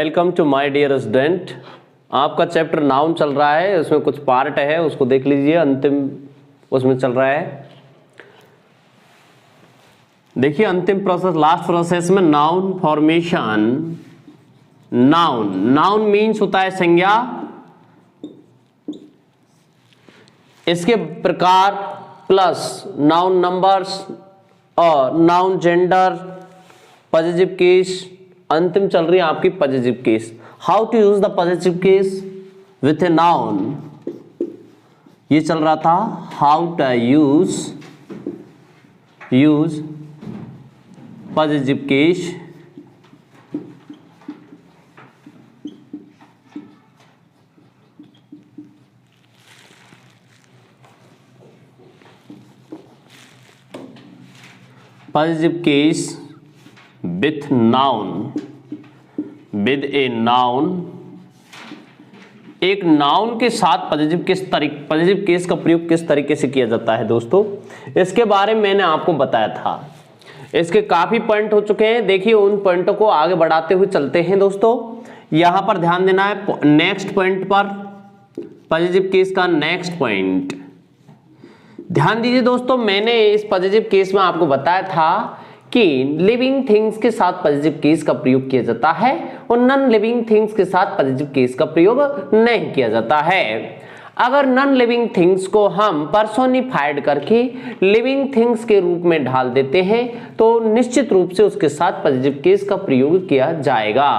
Welcome to my dear student. आपका chapter noun चल रहा है, उसमें कुछ पार्ट है उसको देख लीजिए, अंतिम उसमें चल रहा है। देखिए अंतिम प्रोसेस, लास्ट प्रोसेस में नाउन फॉर्मेशन। नाउन मीन्स होता है संज्ञा, इसके प्रकार प्लस नाउन नंबर्स और नाउन जेंडर, पॉजिटिव केस। अंतिम चल रही है आपकी possessive case. How to use the possessive case with a noun, ये चल रहा था how to use possessive case possessive case with noun, with a noun. एक नाउन के साथ पॉजिटिव केस का प्रयोग किस तरीके से किया जाता है दोस्तों, इसके बारे में मैंने आपको बताया था। इसके काफी पॉइंट हो चुके हैं, देखिए उन पॉइंटों को आगे बढ़ाते हुए चलते हैं दोस्तों। यहां पर ध्यान देना है नेक्स्ट पॉइंट पर, पॉजिटिव केस का नेक्स्ट पॉइंट ध्यान दीजिए दोस्तों। मैंने इस पॉजिटिव केस में आपको बताया था कि लिविंग थिंग्स के साथ पॉजिटिव केस का प्रयोग किया जाता है और नॉन लिविंग थिंग्स के साथ पॉजिटिव केस का प्रयोग नहीं किया जाता है। अगर नॉन लिविंग थिंग्स को हम पर्सोनिफाइड करके लिविंग थिंग्स के रूप में ढाल देते हैं तो निश्चित रूप से उसके साथ पॉजिटिव केस का प्रयोग किया जाएगा।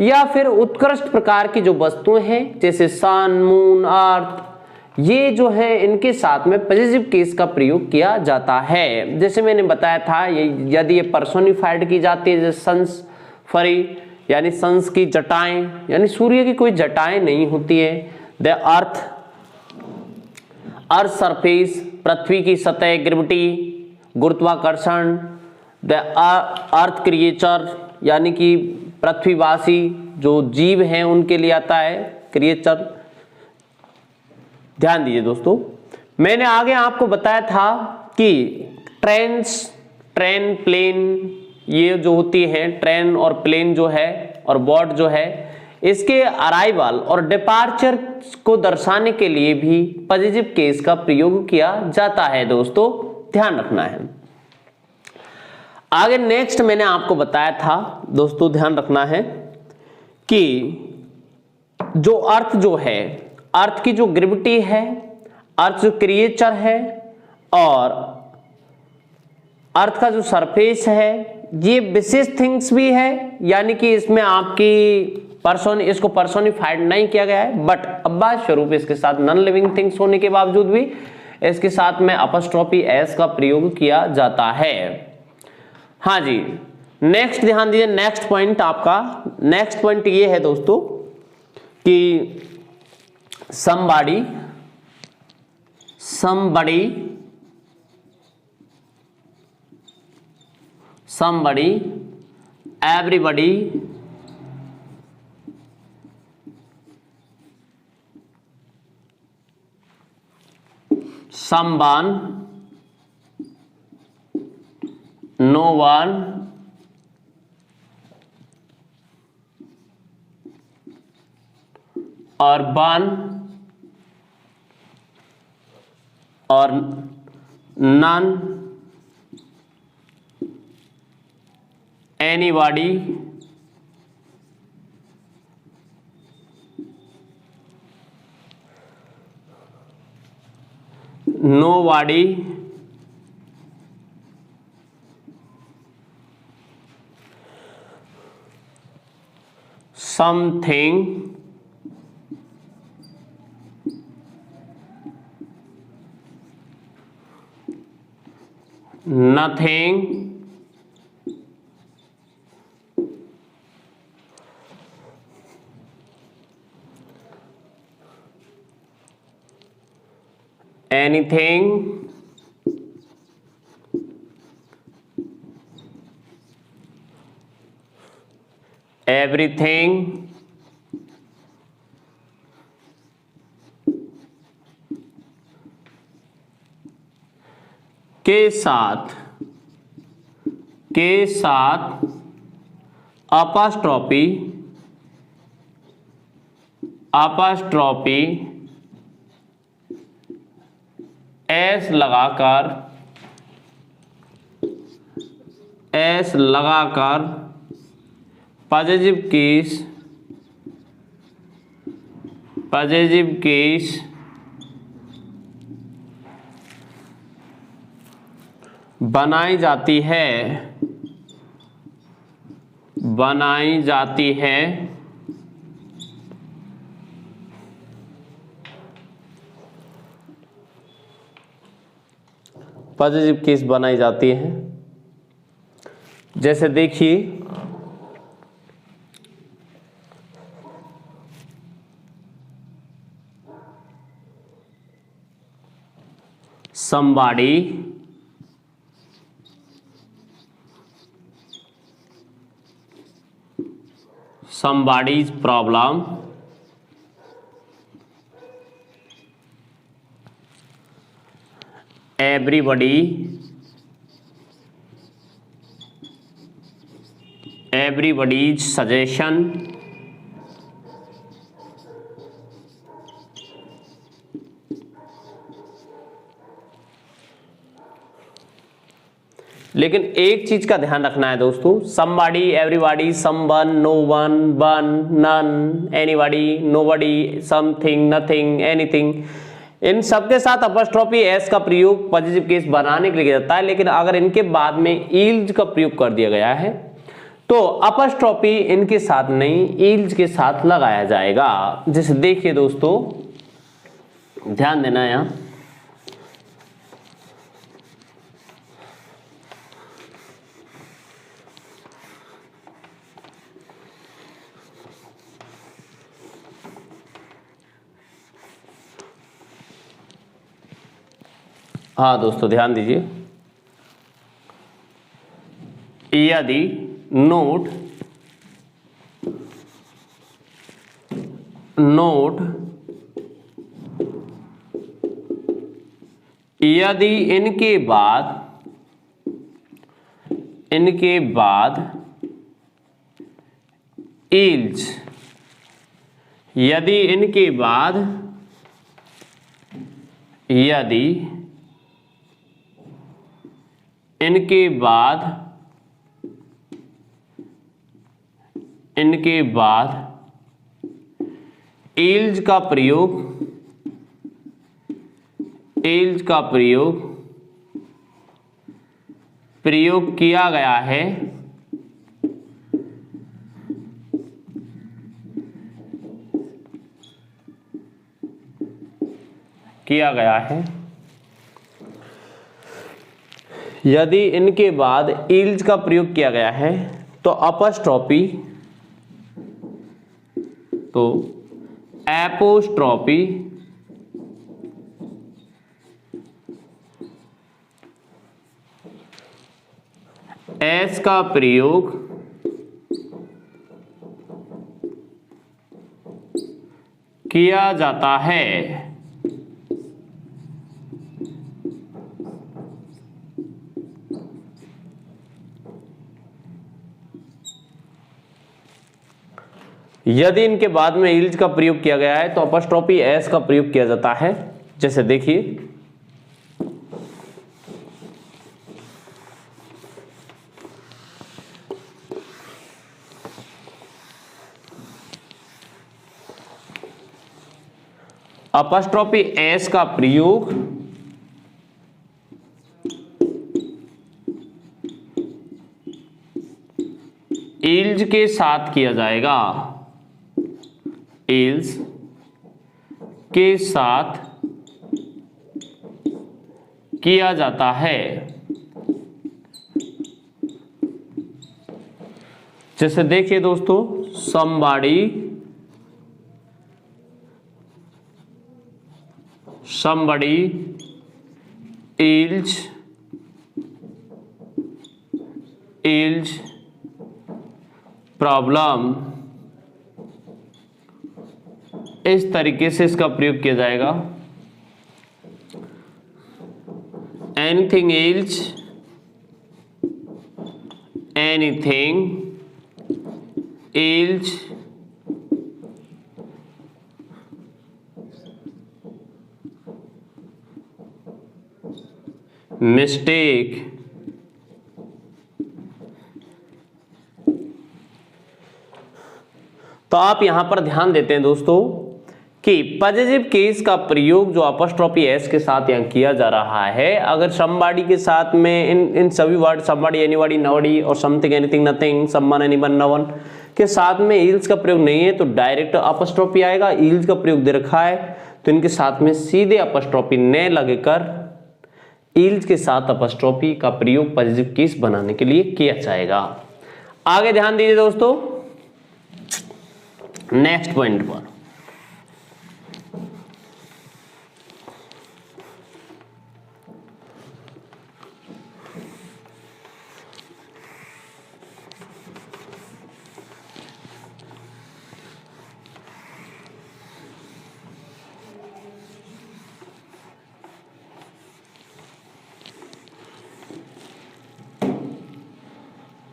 या फिर उत्कृष्ट प्रकार की जो वस्तुएं हैं जैसे सन, मून, अर्थ, ये जो है इनके साथ में पॉजिटिव केस का प्रयोग किया जाता है। जैसे मैंने बताया था, यदि ये पर्सोनिफाइड की जाती है, जैसे सन्स फरी यानी सन्स की जटाएं, यानी सूर्य की कोई जटाएं नहीं होती है। द अर्थ सरफेस, पृथ्वी की सतह, ग्रेविटी, गुरुत्वाकर्षण। द अर्थ क्रिएचर यानी कि पृथ्वीवासी जो जीव हैं उनके लिए आता है क्रिएचर। ध्यान दीजिए दोस्तों, मैंने आगे आपको बताया था कि ट्रेन, प्लेन, ये जो होती है ट्रेन और प्लेन जो है और बोट जो है, इसके अराइवल और डिपार्चर को दर्शाने के लिए भी पॉजिटिव केस का प्रयोग किया जाता है दोस्तों, ध्यान रखना है। आगे नेक्स्ट मैंने आपको बताया था दोस्तों, ध्यान रखना है कि जो अर्थ जो है, अर्थ की जो ग्रेविटी है, अर्थ जो क्रिएचर है और अर्थ का जो सरफेस है, ये विशेष थिंग्स भी है, यानी कि इसमें आपकी इसको पर्सोनिफाइड नहीं किया गया है, बट अब्बा स्वरूप इसके साथ नॉन लिविंग थिंग्स होने के बावजूद भी इसके साथ में अपस्ट्रॉफी एस का प्रयोग किया जाता है। हाँ जी, नेक्स्ट ध्यान दीजिए, नेक्स्ट पॉइंट आपका नेक्स्ट पॉइंट ये है दोस्तों कि somebody, everybody, someone, no one, और one और none, anybody, nobody, something, nothing, anything, everything, के साथ अपॉस्ट्रोफी अपॉस्ट्रोफी एस लगाकर पॉजिटिव केस बनाई जाती है पॉजिटिव केस बनाई जाती है। जैसे देखिए somebody's problem everybody's suggestion लेकिन एक चीज का ध्यान रखना है दोस्तों, somebody, everybody, someone, no one, one, none, anybody, nobody, something, nothing, anything, इन सबके साथ अपॉस्ट्रोफी एस का प्रयोग पॉजिटिव केस बनाने के लिए किया जाता है। लेकिन अगर इनके बाद में ईल्ड का प्रयोग कर दिया गया है तो अपॉस्ट्रोफी इनके साथ नहीं, ईल्ड के साथ लगाया जाएगा। जैसे देखिए दोस्तों, ध्यान देना यहां, हाँ दोस्तों ध्यान दीजिए, यदि नोट यदि इनके बाद ईल्ड्स, यदि इनके बाद ईल्ड्स का प्रयोग किया गया है, यदि इनके बाद ईल्ड्स का प्रयोग किया गया है तो अपॉस्ट्रोफी एस का प्रयोग किया जाता है। यदि इनके बाद में ईल्ड का प्रयोग किया गया है तो अपॉस्ट्रोफी एस का प्रयोग किया जाता है। जैसे देखिए, अपॉस्ट्रोफी एस का प्रयोग ईल्ड के साथ किया जाएगा, ईल्ड्स के साथ किया जाता है। जैसे देखिए दोस्तों, somebody ईल्ड्स प्रॉब्लम, इस तरीके से इसका प्रयोग किया जाएगा। Anything else, mistake. तो आप यहां पर ध्यान देते हैं दोस्तों कि पॉजिटिव केस का प्रयोग जो अपॉस्ट्रोफी एस के साथ यहां किया जा रहा है, अगर समबॉडी के साथ में इन सभी वर्ड समबॉडी, एनीबॉडी, नोबडी और something, anything, nothing, someone, anyone, no one के साथ में ईल्स का प्रयोग नहीं है तो डायरेक्ट अपॉस्ट्रोफी आएगा। ईल्स का प्रयोग दे रखा है तो इनके साथ में सीधे अपॉस्ट्रोफी न लगकर ईल्स के साथ अपॉस्ट्रोफी का प्रयोग पॉजिटिव केस बनाने के लिए किया जाएगा। आगे ध्यान दीजिए दोस्तों नेक्स्ट पॉइंट पर।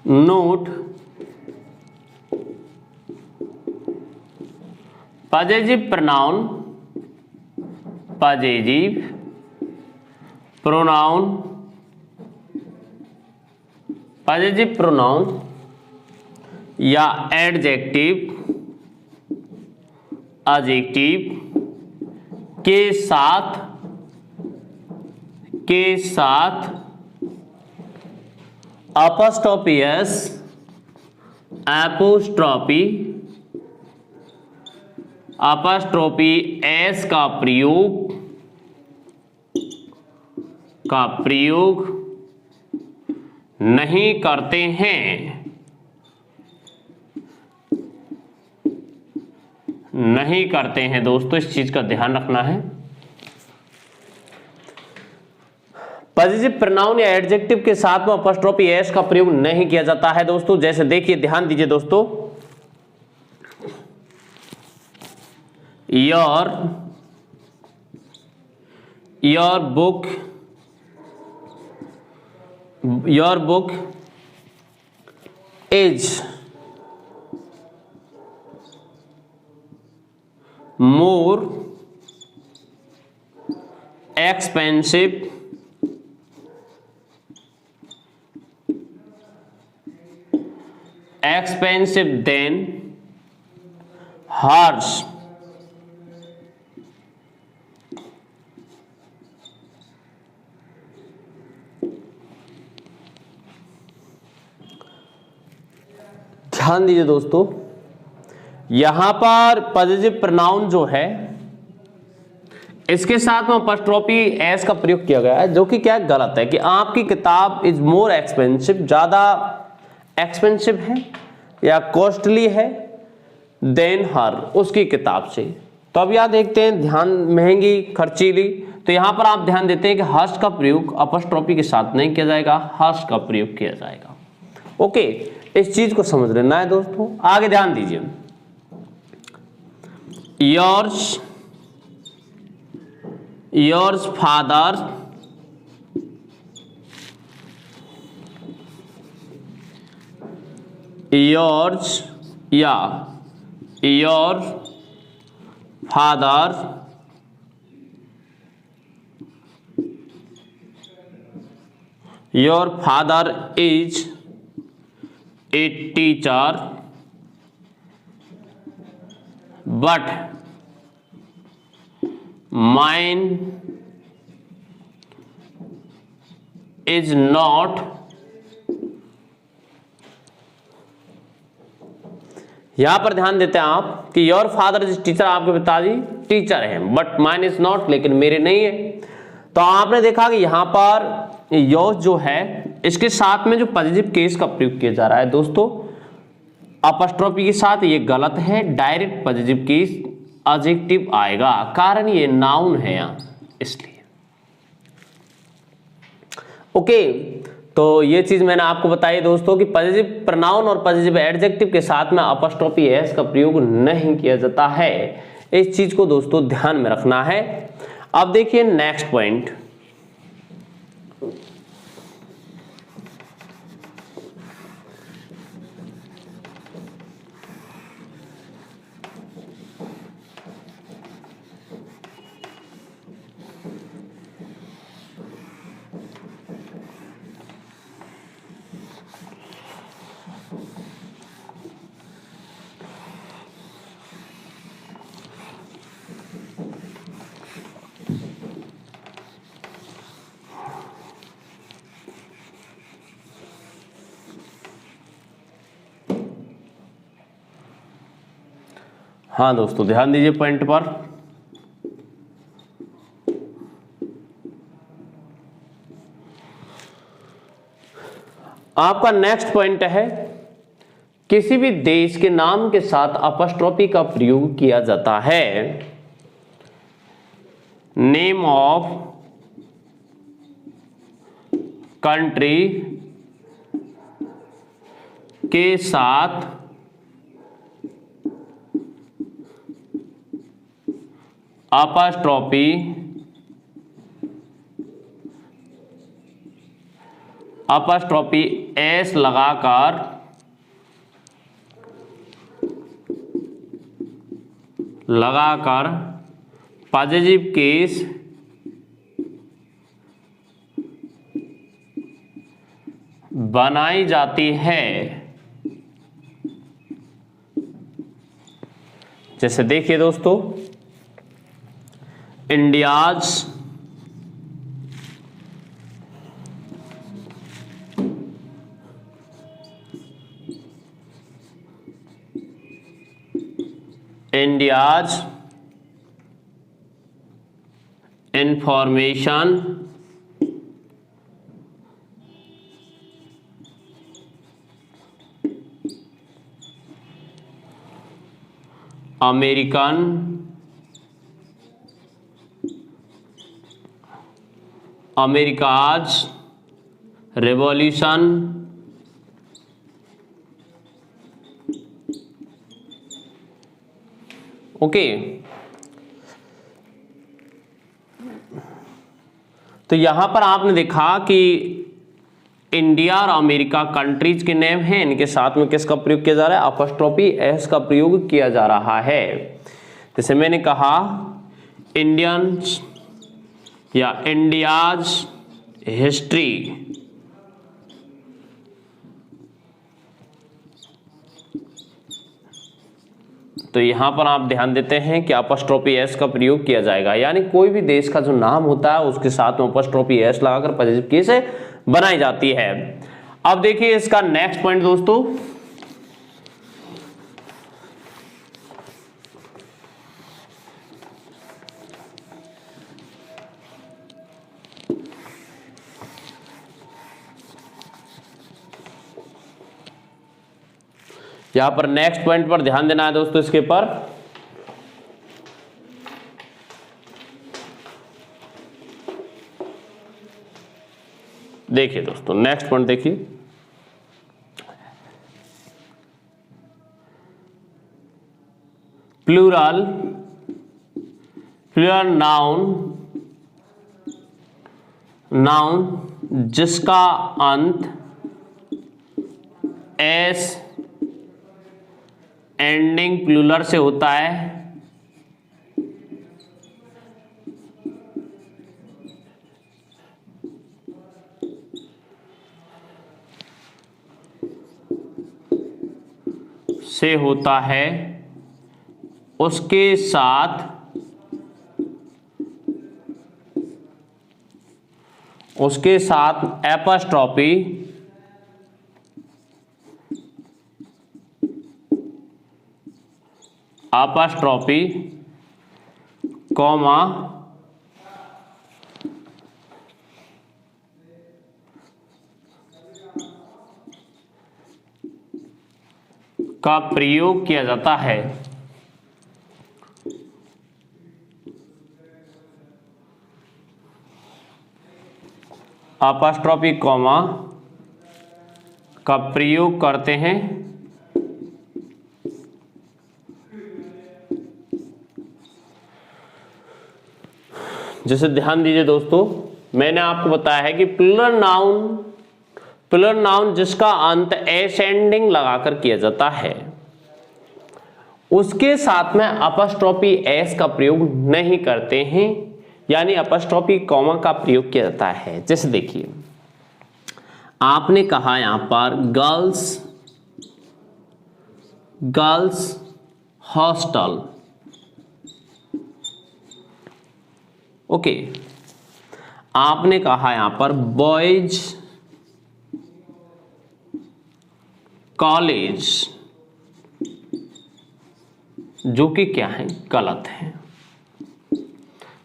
Note positive pronoun, positive pronoun, positive pronoun या एडजेक्टिव, एडजेक्टिव के साथ अपॉस्ट्रोफी एस, अपॉस्ट्रोफी एस का प्रयोग नहीं करते हैं, नहीं करते हैं दोस्तों, इस चीज का ध्यान रखना है। पॉजिटिव प्रोनाउन या एडजेक्टिव के साथ में अपॉस्ट्रोफी एस का प्रयोग नहीं किया जाता है दोस्तों। जैसे देखिए, ध्यान दीजिए दोस्तों, your book is more expensive than hers। ध्यान दीजिए दोस्तों, यहां पर पॉजिटिव प्रोनाउन जो है इसके साथ में अपॉस्ट्रोफी एस का प्रयोग किया गया है, जो कि क्या गलत है कि आपकी किताब इज मोर एक्सपेंसिव, ज्यादा एक्सपेंसिव है या कॉस्टली है देन हर, उसकी किताब से। तो अब यहां देखते हैं, ध्यान, महंगी, खर्चीली, तो यहां पर आप ध्यान देते हैं कि हर्ष का प्रयोग अपॉस्ट्रोफी के साथ नहीं किया जाएगा, हर्ष का प्रयोग किया जाएगा। ओके, इस चीज को समझ लेना है दोस्तों। आगे ध्यान दीजिए, yours father your father is a teacher but mine is not. यहां पर ध्यान देते हैं आप कि योर फादर इज टीचर, आपके पिताजी टीचर हैं, बट माइन इज नॉट, लेकिन मेरे नहीं है। तो आपने देखा कि यहां पर योर जो है इसके साथ में जो पॉजिटिव केस का प्रयोग किया जा रहा है दोस्तों अपॉस्ट्रोफी के साथ, ये गलत है। डायरेक्ट पॉजिटिव केस एडजेक्टिव आएगा, कारण ये नाउन है यहां, इसलिए। ओके, तो ये चीज मैंने आपको बताई दोस्तों कि पॉजिटिव प्रोनाउन और पॉजिटिव एडजेक्टिव के साथ में अपॉस्ट्रोफी एस का प्रयोग नहीं किया जाता है। इस चीज को दोस्तों ध्यान में रखना है। अब देखिए नेक्स्ट पॉइंट, हाँ दोस्तों, ध्यान दीजिए पॉइंट पर। आपका नेक्स्ट पॉइंट है, किसी भी देश के नाम के साथ अपॉस्ट्रोफी का प्रयोग किया जाता है। नेम ऑफ कंट्री के साथ अपॉस्ट्रोफी एस लगाकर पॉजिटिव केस बनाई जाती है। जैसे देखिए दोस्तों, India's information America's revolution okay. तो यहां पर आपने देखा कि इंडिया और अमेरिका कंट्रीज के नेम हैं, इनके साथ में किसका प्रयोग किया जा रहा है? अपॉस्ट्रोफी एस का प्रयोग किया जा रहा है। जैसे मैंने कहा इंडियंस या इंडियाज हिस्ट्री, तो यहां पर आप ध्यान देते हैं कि अपॉस्ट्रोफी एस का प्रयोग किया जाएगा, यानी कोई भी देश का जो नाम होता है उसके साथ में अपॉस्ट्रोफी एस लगाकर पॉजिटिव केस बनाई जाती है। अब देखिए इसका नेक्स्ट पॉइंट दोस्तों, यहां पर नेक्स्ट पॉइंट पर ध्यान देना है दोस्तों। इसके पर देखिए दोस्तों, नेक्स्ट पॉइंट देखिए, प्लूरल नाउन जिसका अंत एस एंडिंग प्लूरल से होता है, उसके साथ अपॉस्ट्रोफी कॉमा का प्रयोग किया जाता है। अपॉस्ट्रोफी कॉमा का प्रयोग करते हैं। जैसे ध्यान दीजिए दोस्तों, मैंने आपको बताया है कि प्लूरल नाउन जिसका अंत एस एंडिंग लगाकर किया जाता है, उसके साथ में अपॉस्ट्रोफी एस का प्रयोग नहीं करते हैं, यानी अपॉस्ट्रोफी कॉमा का प्रयोग किया जाता है। जैसे देखिए, आपने कहा यहां पर गर्ल्स हॉस्टल, ओके। आपने कहा यहां पर बॉयज कॉलेज जो कि क्या है, गलत है।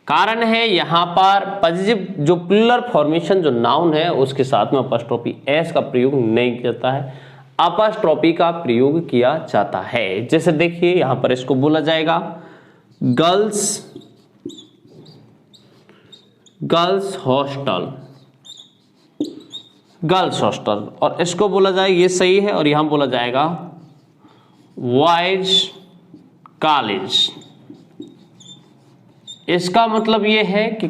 कारण है यहां पर पॉजिटिव जो प्लूरल फॉर्मेशन जो नाउन है उसके साथ में अपॉस्ट्रोफी एस का प्रयोग नहीं किया जाता है, अपॉस्ट्रोफी का प्रयोग किया जाता है। जैसे देखिए यहां पर इसको बोला जाएगा गर्ल्स हॉस्टल, गर्ल्स हॉस्टल, और इसको बोला जाएगा, ये सही है, और यहां बोला जाएगा बॉयज कॉलेज। इसका मतलब ये है कि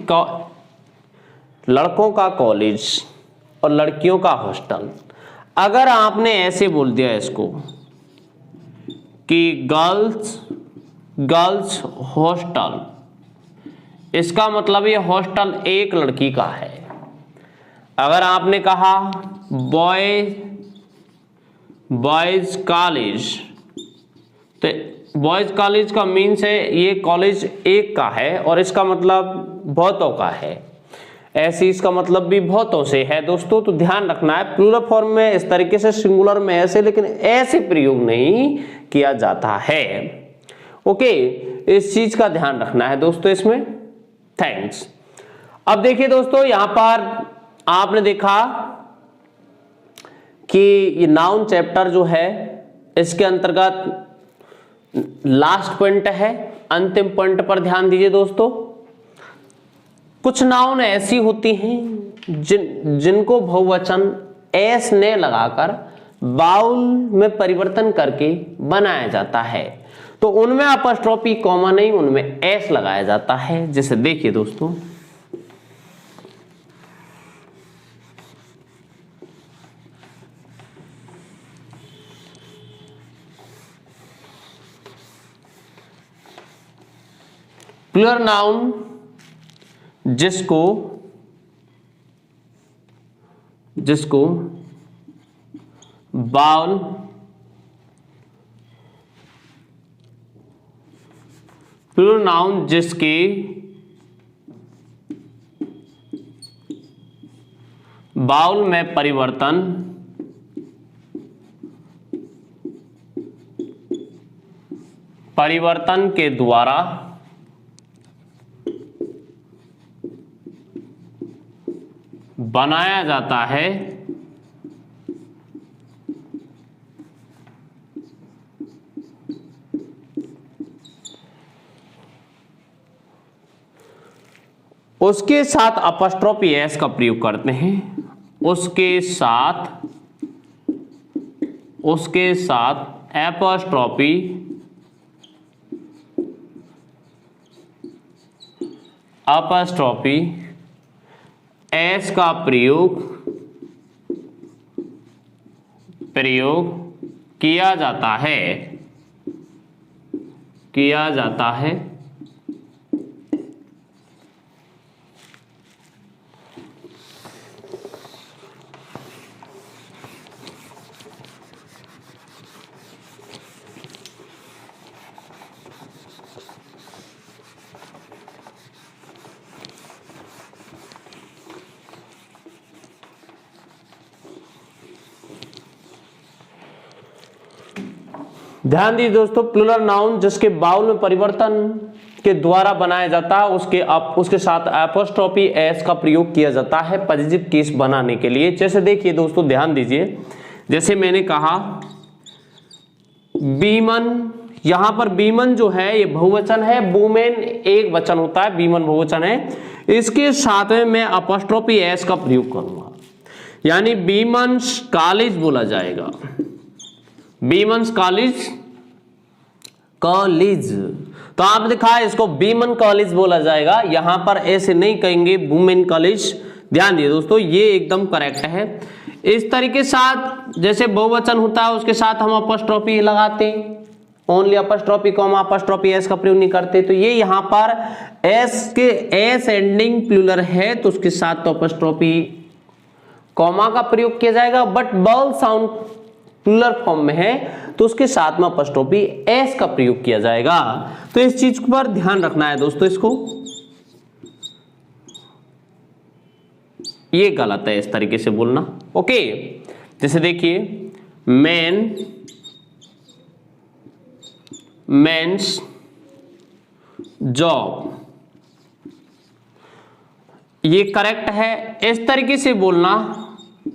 लड़कों का कॉलेज और लड़कियों का हॉस्टल। अगर आपने ऐसे बोल दिया इसको कि गर्ल्स हॉस्टल, इसका मतलब ये हॉस्टल एक लड़की का है। अगर आपने कहा बॉयज कॉलेज, तो बॉयज कॉलेज का मीन्स है ये कॉलेज एक का है और इसका मतलब बहुतों का है। ऐसे इसका मतलब भी बहुतों से है दोस्तों, तो ध्यान रखना है प्लूरल फॉर्म में इस तरीके से, सिंगुलर में ऐसे, लेकिन ऐसे प्रयोग नहीं किया जाता है। ओके, इस चीज का ध्यान रखना है दोस्तों इसमें। थैंक्स। अब देखिए दोस्तों, यहां पर आपने देखा कि ये नाउन चैप्टर जो है इसके अंतर्गत लास्ट पॉइंट है, अंतिम पॉइंट पर ध्यान दीजिए दोस्तों। कुछ नाउन ऐसी होती हैं जिनको बहुवचन एस ने लगाकर बाउल में परिवर्तन करके बनाया जाता है, तो उनमें अपॉस्ट्रोफी कॉमा नहीं, उनमें एस लगाया जाता है। जैसे देखिए दोस्तों, प्लूरल नाउन जिसको बाउल प्लूरल नाउन जिसके बाउल में परिवर्तन के द्वारा बनाया जाता है, उसके साथ अपॉस्ट्रोफी एस का प्रयोग करते हैं। उसके साथ अपॉस्ट्रोफी एस का प्रयोग किया जाता है। ध्यान दीजिए दोस्तों, प्लूरल नाउन जिसके बाउल में परिवर्तन के द्वारा बनाया जाता है उसके साथ अपॉस्ट्रोफी एस का प्रयोग किया जाता है पॉजिटिव केस बनाने के लिए। जैसे देखिए दोस्तों, ध्यान दीजिए, जैसे मैंने कहा बीमन, यहां पर बीमन जो है ये बहुवचन है, वुमेन एक वचन होता है, बीमन बहुवचन है। इसके साथ में मैं अपॉस्ट्रोफी एस का प्रयोग करूंगा, यानी बीमन्स कॉलेज बोला जाएगा, बीमन्स कॉलेज। तो आप दिखा इसको बीमन कॉलेज बोला जाएगा, यहां पर ऐसे नहीं कहेंगे वुमेन कॉलेज। ध्यान दिए दोस्तों, ये एकदम करेक्ट है। इस तरीके से साथ जैसे बहुवचन होता है उसके साथ हम अपॉस्ट्रोफी लगाते हैं, only apostrophe comma apostrophe S का प्रयोग नहीं करते। तो ये यहां पर एस एंडिंग प्लूरल है तो उसके साथ तो अपॉस्ट्रोफी कॉमा का प्रयोग किया जाएगा, but vowel sound plural form में है तो उसके साथ में अपॉस्ट्रोफी एस का प्रयोग किया जाएगा। तो इस चीज पर ध्यान रखना है दोस्तों, इसको ये गलत है इस तरीके से बोलना। ओके, जैसे देखिए मैन मेंस जॉब, ये करेक्ट है, इस तरीके से बोलना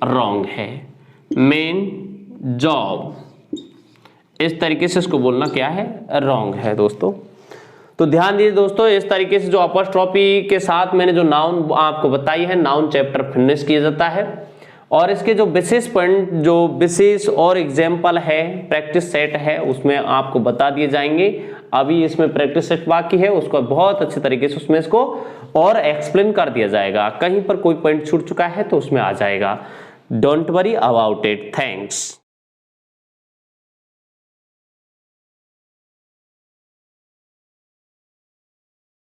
रॉन्ग है। मेन जॉब, इस तरीके से इसको बोलना क्या है, रॉन्ग है दोस्तों। तो ध्यान दीजिए दोस्तों, इस तरीके से जो अपॉस्ट्रोफी के साथ मैंने जो नाउन आपको बताई है, नाउन चैप्टर फिनिश किया जाता है और इसके जो विशेष पॉइंट, जो विशेष और एग्जाम्पल है, प्रैक्टिस सेट है, उसमें आपको बता दिए जाएंगे। अभी इसमें प्रैक्टिस सेट बाकी है, उसको बहुत अच्छे तरीके से उसमें इसको और एक्सप्लेन कर दिया जाएगा। कहीं पर कोई पॉइंट छूट चुका है तो उसमें आ जाएगा। Don't worry about it. Thanks.